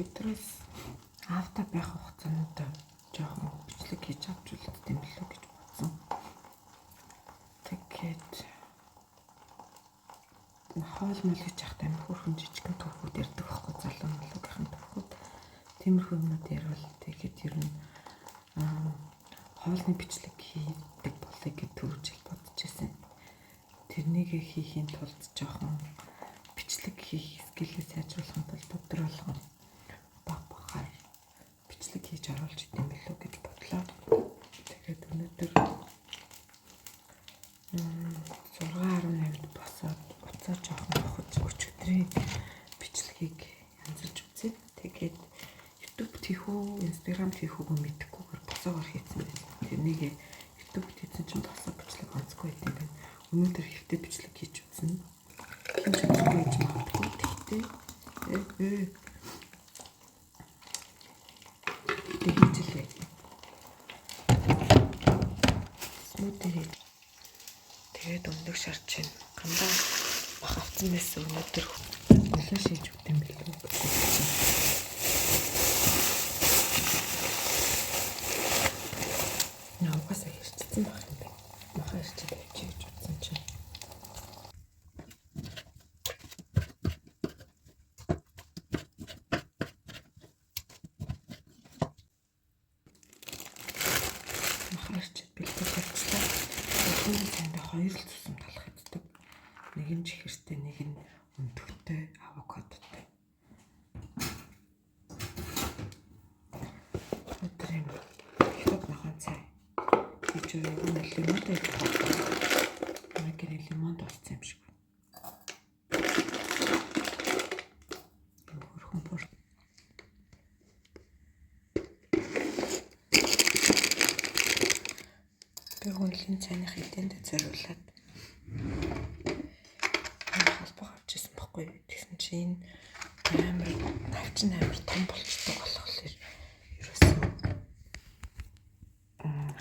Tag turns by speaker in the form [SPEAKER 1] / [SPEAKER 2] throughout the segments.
[SPEAKER 1] өдрөөс автаа байх хугацаанд жоохон бичлэг хийж авч үлдэх юм болов гэж бодсон. Тэгээд хоол мөл хийж явахдаа амар хөөрхөн жижигхэн төвхүүд ярддаг байхгүй залуу малгийнхын төвхүүд. Тиймэрхүү юмнууд ярил тэгээд ер нь хоолны бичлэг хийдэг болъё гэж төрөж бодож байсан. Тэрнийг хийхийн тулд жоохон бичлэг хийх скиллээ сайжруулахын тулд өдөр болгон багаар бичлэг хийж оруулж идэм билүү гэж бодлоо. Тэгээд өнөөдөр 6:18-д босоод уцаа жоохон бохож өчигдрийн бичлэгийг янзалж үзье. Тэгээд YouTube тийхүү, Instagram тийхүүг мэдэхгүйгээр босоогоор хийсэн байсан. Тэрнийг YouTube хийсэн чинь босоо бичлэг онцгүй байт юм байна. Өнөөдөр хэвтэ бичлэг хийж үзнэ. Хинч үзгүй гэж магадгүй тэгтээ. Тэгжлээ. Смути хийж. Тэгээд өндөг шарч чинь гандаа бах авсан байсан өнөөдөр нөлөө шийдэж өгд юм билүү гэж бодсон. Угаасаа хэрчсэн байх юм байна. Махаа хэрчээд авчиж утсан чинь. Махаа хэрчээд бэлдэж авчлаа. Өөрөөр хэлбэл хоёр л цусам талах гэдэг. Нэг нь чихэртэй, нэг нь өндөгтэй, авокадотой. Өдөр юм. Хятад махан цай. Гэж юу лимонтой байдаг. Магэр лимон дууссан юм шиг байна. Хөрхөн бүр. Би хөнлийн цайных эдэнд зориулаад холбоо авч ирсэн баггүй. Тэгсэн чинь амар навчин амар том болчтой болохоор ерөөсөө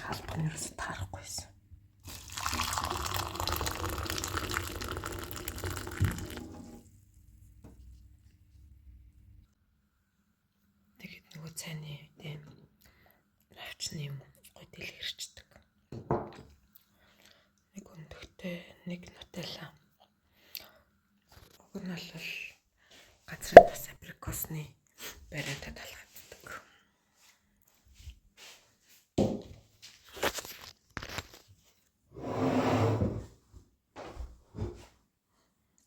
[SPEAKER 1] халбах нь ерөөсөө таарахгүйсэн. Тэгээд нөгөө цайны тийм навчны юм гоё дэлгэрчдэг. Нэг өндөгтэй, нэг нутелла. Уг нь бол газрын тас абрикосны бариатай талхагддаг.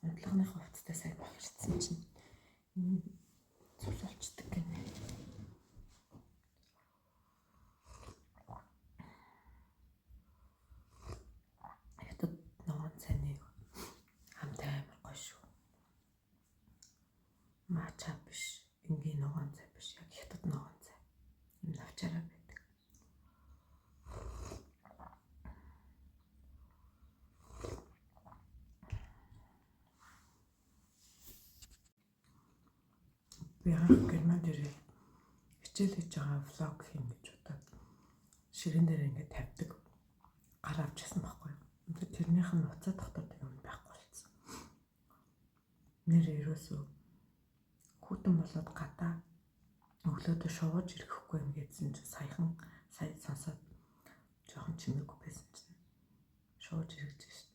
[SPEAKER 1] Унтлагын хувцастай сайн бахарцсан чинь цуцолчдаг гинэ. Хятад ногоон цайны хамт амар гоё шүү. Мача биш, энгийн ногоон цай биш, яг хятад ногоон цай. Юм навчаараа байдаг. Би герман дээр хичээл хийж байгаа влог хийн гэж удаад ширээн дээр ингээд тавьдаг. Гар авчихсан байхгүй. Тэрнийх нь уцаа тогтоодог юм байхгүй болсон. Нэр ерөөсөө хүүтэн болоод гадаа өглөөдөө шууж ирэхгүй юм гэсэн чинь сая сонсоод жоохон чимээгүй байсан чинь шууж ирэж шээ.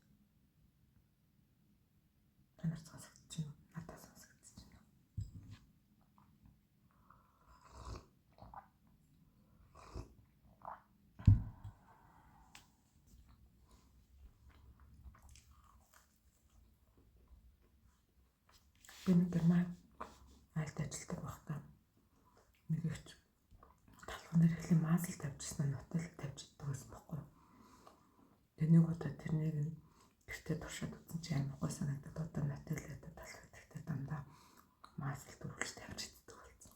[SPEAKER 1] Танаар сонсогдож байна уу? Надад сонсогдож байна. Би герман айлд ажилладаг багтаа нэг ихч талхнаар ихлэ маасл тавьчихсан нутел тавьж иддэг байсан байхгүй. Тэнийг одоо тэрнийг гэртээ туршаад үзсэн чинь амар гой санагдаад одоо нутеллад талхах гэхдээ дандаа маасл дөрвөлж тавьж иддэг болсон.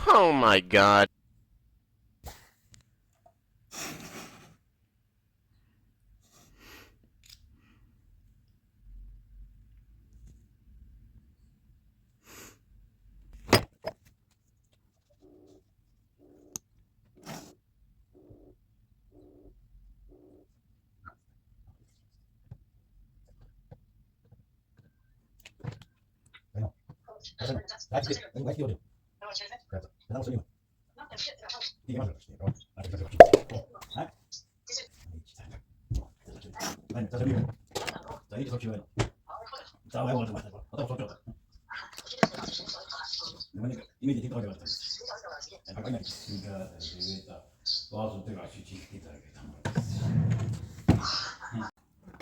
[SPEAKER 2] Oh my god.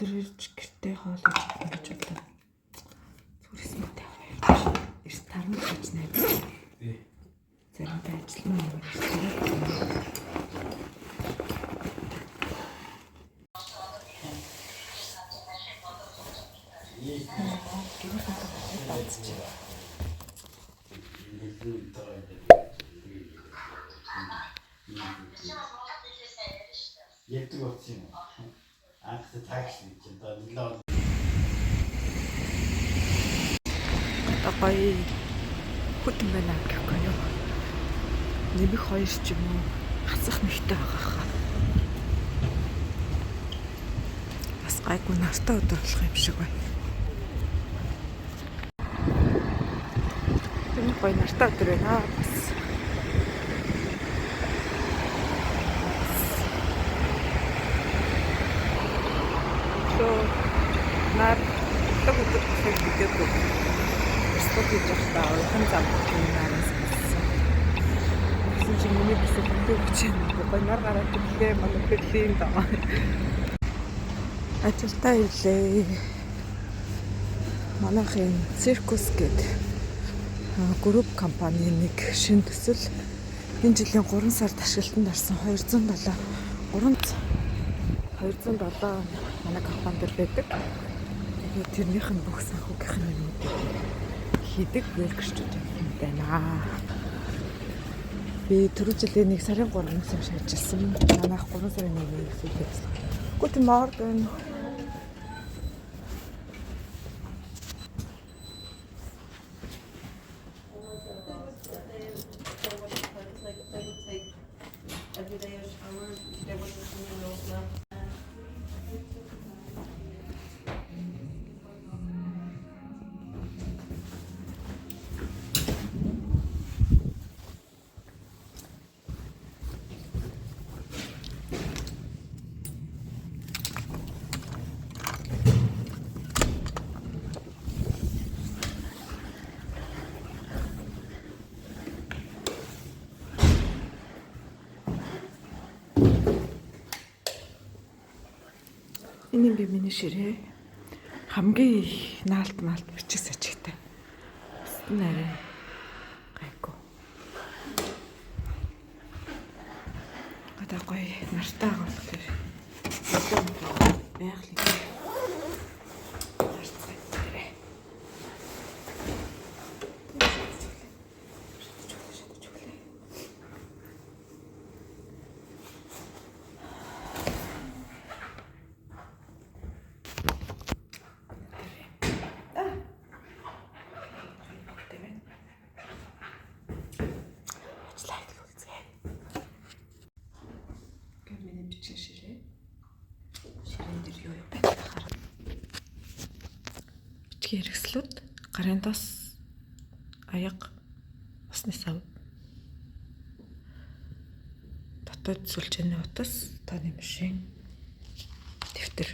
[SPEAKER 1] Өдрөж гэртээ хоол хийж гэж бодлоо. Зүрхс мэтэй хоёр. Эрт тарна гэж найдаж. Заримдаа ажил нь юм.
[SPEAKER 3] Ятдаг болсон юм. Анх тагш гэж одоо
[SPEAKER 1] гоё хүтэн байна гэхгүй юу. Нэмэх хоёр ч юм уу хасах нэгтэй байгаа хаа. Бас гайгүй нартай өдөр болох юм шиг байна. Энэ гоё нартай өдөр байна. Бас нар таг өдөр гэхийг мэдээгүй. Эсвэл хийж явахдаа ойрхон зам юм араас болсон. Гэсэн чинь миний бүсээ хөндөө өгч юм. Гоё нар гараад ирлээ. Манай Берлинд байгаа. Ажилдаа ирлээ. Манайхын циркус гэдэг групп компани нэг шинэ төсөл энэ жилийн 3 сард ашиглалтанд орсон 207 манай компанид байдаг. Тэгээд тэрнийх нь бүх санхүүгийнх нь юмнууд хийдэг workshop юм байна. Би түрүү жилийн 1 сарын 3-наас хойш ажилласан. Манайх 3 сарын 1-ний зүйлээс. Guten Morgen. Энэ юм би миний ширээ. Хамгийн их наалт бичих сажигтай. Бусд нь арай гайгүй. Одоо гоё нартай байгаа болохоор байгалийн хэрэгслүүд гарын тос аяга усны сав дотоод сүлжээний утас тооны машин дэвтэр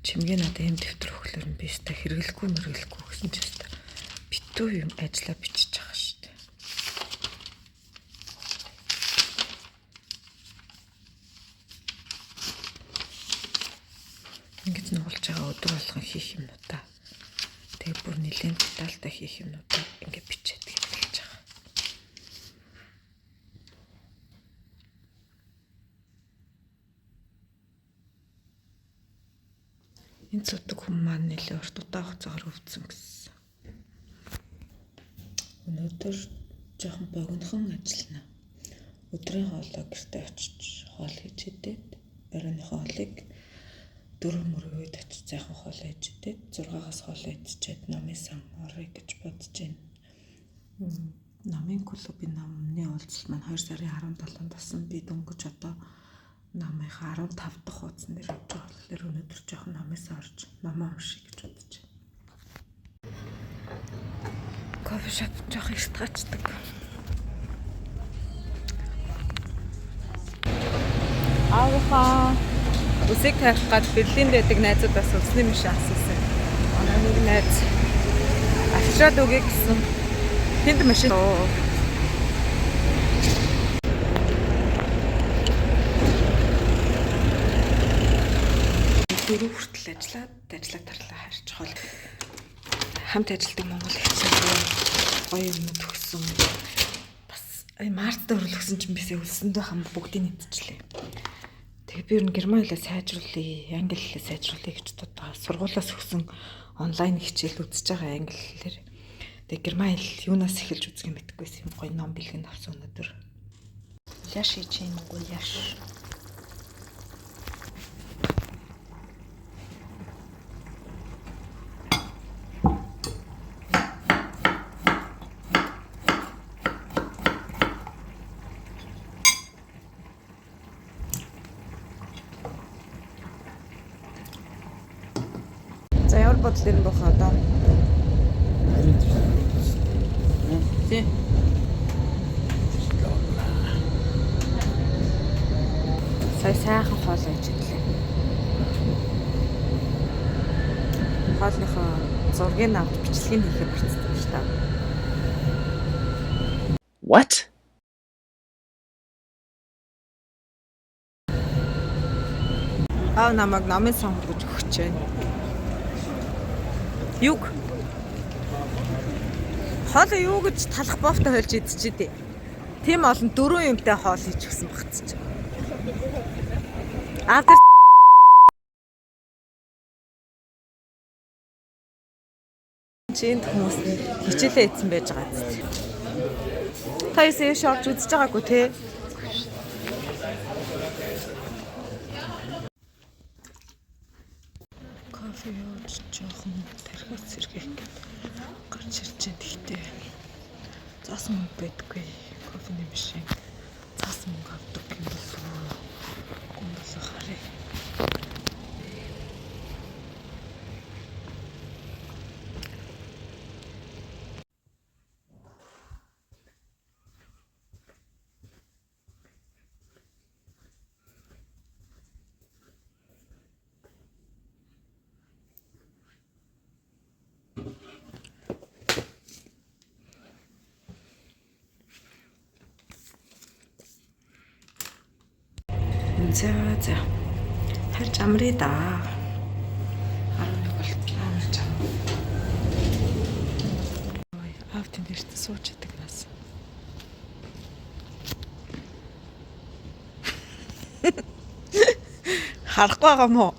[SPEAKER 1] чимгээ надад юм дэвтэр өглөөр нь би өстой хэрэглэхгүй гэсэн ч өстой битүү юм ажиллаа бичиж байгаа шүү дээ. Ингэж нуулж байгаа өдөр болгон хийх юмнуудаа тэгээ бүр нэлийн детальтай хийх юмнуудаа ингэ бичээд хэлж байгаа. Энэ цудаг хүмүүс маань нэлээ урт удаан хугацаагаар өвдсөн гэсэн. Өнөөдөр жоохон богинохон ажиллана. Өдрийн хоолой гэртээ очиж хоол хийж идээд оройн хоолыг 4 үед очиж сайхан хоол хийж идээд 6-аас хоол идчихэд намын сан орё гэж бодож байна. Намын клубын намны уулзалт маань 2 сарын 17-нд басан. Би дөнгөж одоо намынхаа 15 дахь хуудсан дээр явж байгаа болохоор өнөөдөр жоохон намаас орж намаа унших гэж бодож байна. Кофе шоп жоохон эрт гачдаг. Ааваа үсэг тавих гад Берлинд байдаг найзуудаас үлсний миш асуусан. Манай нэг найз авчраад өгье гэсэн. Тэнд машин. Дөрөв хүртэл ажиллаад тарлаа харж хол. Хамт ажилладаг монгол ихчийн гоё юм төгсөн. Бас март дөөрөл өгсөн чинь бисээ үлсэндээ хам бүгдийг нэтчихлээ. Тэгээ би ер нь герман хэлээ сайжруулъя, англи хэлээ сайжруулъя гэж боддог. Сургуулиас өгсөн онлайн хичээл үзэж байгаа англи хэлээр. Тэгээ герман хэл юунаас эхэлж үзэх юм мэдэхгүйсэн юм гоё ном бэлгэн авсан өнөөдөр. Яш хийж юм уу яш. За ямар бодол юм бэ хаа? Тий. Сайхан хоол хийж ирлээ. Хоолныхоо зургийг авч бичлэгийг хийхээ барьцдаг ш та.
[SPEAKER 2] What?
[SPEAKER 1] Аав намайг намын сан хүргэж өгч байна. Юг? Хоол юу гэж талах бофтой хольж идчихээ. Тим олон 4 юмтай хоол хийж өгсөн багцч. Аав чинь хүмүүс хичээлээ ийдсэн байж байгаа зү. Та ясээ шорж үзэж байгаагүй те? Кофе ууж жоохон тархиц сэргийх гарч ирж байна. Гэхдээ заасан мөнгө байдаггүй. Кофений машин заасан мөнгө авдаг юм болов уу? Гомдол харъя. За харж амрыг да. 11 болт амарч ам. Ой, автын дээрт сууж идэг нас. Харахгүй байгаа мó.